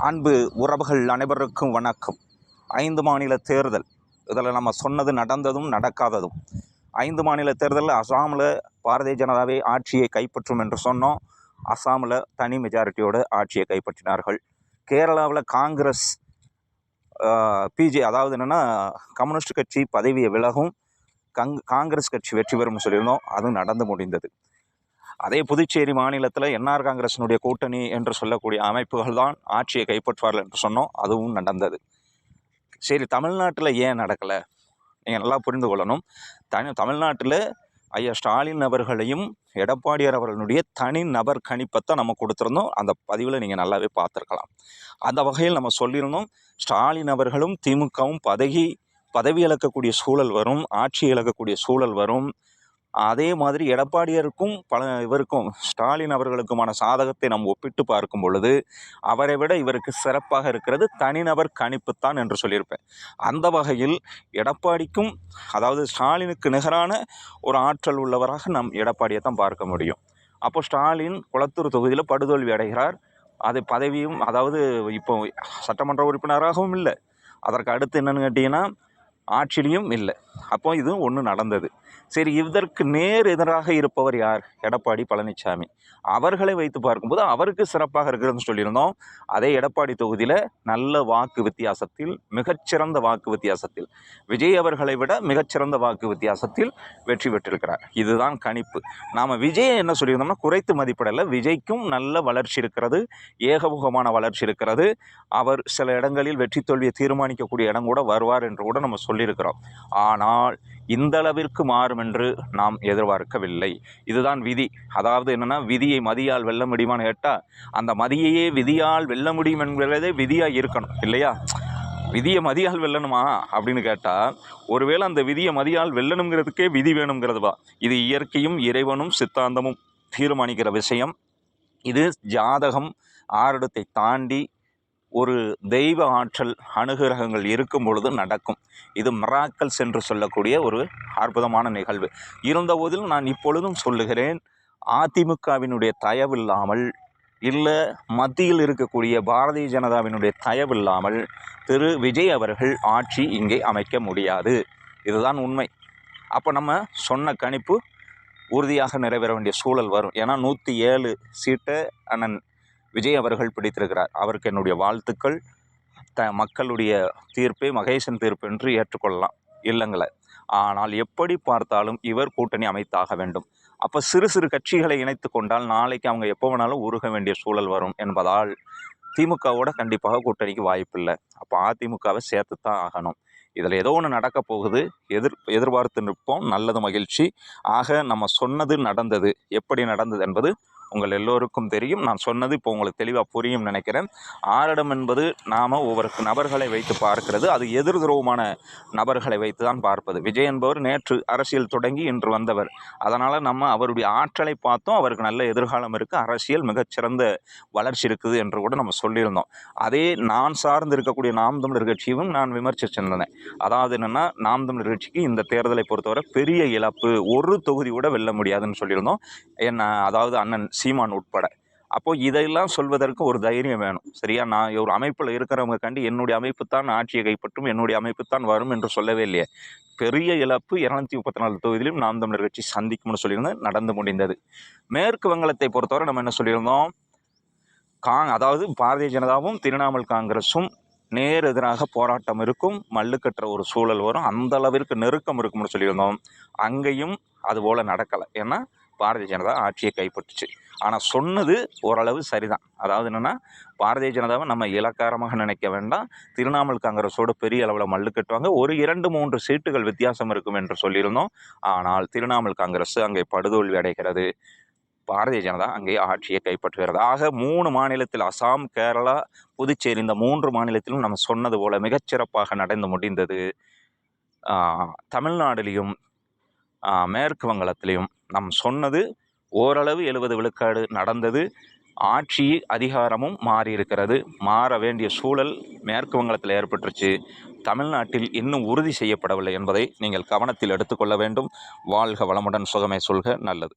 அன்பு உறவுகள் அனைவருக்கும் வணக்கம். 5 மாநில தேர்தல், இதில் நம்ம சொன்னது நடந்ததும் நடக்காததும். 5 மாநில தேர்தலில் அசாமில் பாரதிய ஜனதாவே ஆட்சியை கைப்பற்றும் என்று சொன்னோம். அசாமில் தனி மெஜாரிட்டியோடு ஆட்சியை கைப்பற்றினார்கள். கேரளாவில் காங்கிரஸ் அதாவது என்னென்னா கம்யூனிஸ்ட் கட்சி பதவியை விலகும், காங்கிரஸ் கட்சி வெற்றி பெறும்னு சொல்லியிருந்தோம். அதுவும் நடந்து முடிந்தது. அதே புதுச்சேரி மாநிலத்தில் என்ஆர் காங்கிரஸினுடைய கூட்டணி என்று சொல்லக்கூடிய அமைப்புகள் தான் ஆட்சியை கைப்பற்றுவார்கள் என்று சொன்னோம். அதுவும் நடந்தது. சரி, தமிழ்நாட்டில் ஏன் நடக்கலை? நீங்கள் நல்லா புரிந்து கொள்ளணும். தமிழ்நாட்டில் ஐயா ஸ்டாலின் அவர்களையும் எடப்பாடியார் அவர்களுடைய தனி நபர் கணிப்பத்தை நம்ம கொடுத்துருந்தோம். அந்த பதிவில் நீங்கள் நல்லாவே பார்த்துருக்கலாம். அந்த வகையில் நம்ம சொல்லியிருந்தோம், ஸ்டாலின் அவர்களும் திமுகவும் பதவி இழக்கக்கூடிய சூழல் வரும், ஆட்சி இழக்கக்கூடிய சூழல் வரும். அதே மாதிரி எடப்பாடியாருக்கும் இவருக்கும் ஸ்டாலின் அவர்களுக்குமான சாதகத்தை நாம் ஒப்பிட்டு பார்க்கும் பொழுது அவரை விட இவருக்கு சிறப்பாக இருக்கிறது தனிநபர் கணிப்புத்தான் என்று சொல்லியிருப்பேன். அந்த வகையில் எடப்பாடிக்கும், அதாவது ஸ்டாலினுக்கு நிகரான ஒரு ஆற்றல் உள்ளவராக நம் எடப்பாடியை தான் பார்க்க முடியும். அப்போ ஸ்டாலின் குளத்தூர் தொகுதியில் படுதோல்வி அடைகிறார். அது பதவியும், அதாவது இப்போ சட்டமன்ற உறுப்பினராகவும் இல்லை, அதற்கு அடுத்து என்னென்னு கேட்டிங்கன்னா ஆட்சியிலையும் இல்லை. அப்போ இது ஒன்று நடந்தது. சரி, இதற்கு நேர் எதிராக இருப்பவர் யார்? எடப்பாடி பழனிசாமி. அவர்களை வைத்து பார்க்கும்போது அவருக்கு சிறப்பாக இருக்கிறதுன்னு சொல்லியிருந்தோம். அதே எடப்பாடி தொகுதியில் நல்ல வாக்கு வித்தியாசத்தில், மிகச்சிறந்த வாக்கு வித்தியாசத்தில், விஜய் அவர்களை விட மிகச்சிறந்த வாக்கு வித்தியாசத்தில் வெற்றி பெற்றிருக்கிறார். இதுதான் கணிப்பு. நாம் விஜயை என்ன சொல்லியிருந்தோம்னா குறைத்து மதிப்பிடலை. விஜய்க்கும் நல்ல வளர்ச்சி இருக்கிறது, ஏகமுகமான வளர்ச்சி இருக்கிறது. அவர் சில இடங்களில் வெற்றி தோல்வியை தீர்மானிக்கக்கூடிய இடம் கூட வருவார் என்று கூட நம்ம சொல்லியிருக்கிறோம். ஆனால் இந்த அளவிற்கு மாறும் என்று நாம் எதிர்பார்க்கவில்லை. இதுதான் விதி. அதாவது என்னென்னா, விதியை மதியால் வெல்ல முடியுமான்னு கேட்டால், அந்த மதியையே விதியால் வெல்ல முடியும் என்கிறதே விதியாக இருக்கணும் இல்லையா? விதியை மதியால் வெல்லணுமா அப்படின்னு கேட்டால், ஒருவேளை அந்த விதியை மதியால் வெல்லணுங்கிறதுக்கே விதி வேணுங்கிறதுவா? இது இயற்கையும் இறைவனும் சித்தாந்தமும் தீர்மானிக்கிற விஷயம். இது ஜாதகம் ஆரிடத்தை தாண்டி ஒரு தெய்வ ஆற்றல் அனுகிரகங்கள் இருக்கும் பொழுது நடக்கும். இது மிராக்கல்ஸ் என்று சொல்லக்கூடிய ஒரு அற்புதமான நிகழ்வு. இருந்தபோதிலும் நான் இப்பொழுதும் சொல்லுகிறேன், அதிமுகவினுடைய தயவில்லாமல், இல்லை மத்தியில் இருக்கக்கூடிய பாரதிய ஜனதாவினுடைய தயவில்லாமல் திரு விஜய் அவர்கள் ஆட்சி இங்கே அமைக்க முடியாது. இதுதான் உண்மை. அப்போ நம்ம சொன்ன கணிப்பு உறுதியாக நிறைவேற வேண்டிய சூழல் வரும். ஏன்னா 107 சீட்டை அண்ணன் விஜய் அவர்கள் பிடித்திருக்கிறார். அவருக்கு என்னுடைய வாழ்த்துக்கள். மக்களுடைய தீர்ப்பை மகேசன் தீர்ப்பு என்று ஏற்றுக்கொள்ளலாம், இல்லைங்களே. ஆனால் எப்படி பார்த்தாலும் இவர் கூட்டணி அமைத்தாக வேண்டும். அப்போ சிறு சிறு கட்சிகளை இணைத்து கொண்டால் நாளைக்கு அவங்க எப்போ வேணாலும் உருக வேண்டிய சூழல் வரும் என்பதால் திமுகவோட கண்டிப்பாக கூட்டணிக்கு வாய்ப்பில்லை. அப்போ அதிமுகவை சேர்த்து தான் ஆகணும். இதில் ஏதோ ஒன்று நடக்க போகுது, எதிர்பார்த்து நிற்போம். நல்லது, மகிழ்ச்சி. ஆக நம்ம சொன்னது நடந்தது. எப்படி நடந்தது என்பது உங்கள் எல்லோருக்கும் தெரியும். நான் சொன்னது இப்போ உங்களுக்கு தெளிவாக புரியும் நினைக்கிறேன். ஆரிடம் என்பது நாம் ஒவ்வொரு நபர்களை வைத்து பார்க்கிறது. அது எதிர் துருவமான நபர்களை வைத்து தான் பார்ப்பது. விஜய் என்பவர் நேற்று அரசியல் தொடங்கி இன்று வந்தவர். அதனால் நம்ம அவருடைய ஆற்றலை பார்த்தோம். அவருக்கு நல்ல எதிர்காலம் இருக்குது, அரசியல் மிகச்சிறந்த வளர்ச்சி இருக்குது என்று கூட நம்ம சொல்லியிருந்தோம். அதே நான் சார்ந்து இருக்கக்கூடிய நாம் தமிழர் கட்சியும் நான் விமர்சிச்சிருந்தேன். அதாவது என்னென்னா, நாம் தமிழர் கட்சிக்கு இந்த தேர்தலை பொறுத்தவரை பெரிய இழப்பு, ஒரு தொகுதி கூட வெல்ல முடியாதுன்னு சொல்லியிருந்தோம். அதாவது அண்ணன் சீமான் உட்பட. அப்போது இதையெல்லாம் சொல்வதற்கு ஒரு தைரியம் வேணும், சரியா? நான் ஒரு அமைப்பில் இருக்கிறவங்க கண்டு என்னுடைய அமைப்பு தான் ஆட்சியை கைப்பற்றும், என்னுடைய அமைப்பு தான் வரும் என்று சொல்லவே இல்லையே. பெரிய இழப்பு 234 தொகுதியிலும் நாம் தமிழர் கட்சி சந்திக்கும்னு சொல்லியிருந்தேன். நடந்து முடிந்தது. மேற்கு வங்கத்தை பொறுத்தவரை நம்ம என்ன சொல்லியிருந்தோம், அதாவது பாரதிய ஜனதாவும் திரிணாமுல் காங்கிரஸும் நேர் எதிராக போராட்டம் இருக்கும், மல்லுக்கட்டுற ஒரு சூழல் வரும், அந்த அளவிற்கு நெருக்கம் இருக்கும்னு சொல்லியிருந்தோம். அங்கேயும் அதுபோல் நடக்கலை. ஏன்னா பாரதிய ஜனதா ஆட்சியை கைப்பற்றுச்சு. ஆனால் சொன்னது ஓரளவு சரிதான். அதாவது என்னென்னா, பாரதிய ஜனதாவை நம்ம இலக்காரமாக நினைக்க வேண்டாம். திரிணாமுல் காங்கிரஸோடு பெரிய அளவில் மல்லு கட்டுவாங்க. ஒரு 2-3 சீட்டுகள் வித்தியாசம் இருக்கும் என்று சொல்லியிருந்தோம். ஆனால் திரிணாமுல் காங்கிரஸ் அங்கே படுதோல்வி அடைகிறது, பாரதிய ஜனதா அங்கே ஆட்சியை கைப்பற்றுகிறது. ஆக 3 மாநிலத்தில், அசாம், கேரளா, புதுச்சேரி, இந்த 3 மாநிலத்திலும் நம்ம சொன்னது போல மிகச்சிறப்பாக நடந்து முடிந்தது. தமிழ்நாட்டிலையும் மேற்கு வங்கத்திலையும் நம் சொன்னது ஓரளவு 70 விழுக்காடு நடந்தது. ஆட்சி அதிகாரமும் மாறியிருக்கிறது. மாற வேண்டிய சூழல் மேற்கு வங்கத்தில் ஏற்பட்டுருச்சு. தமிழ்நாட்டில் இன்னும் உறுதி செய்யப்படவில்லை என்பதை நீங்கள் கவனத்தில் எடுத்துக்கொள்ள வேண்டும். வாழ்க வளமுடன், சுகமே சொல்க. நல்லது.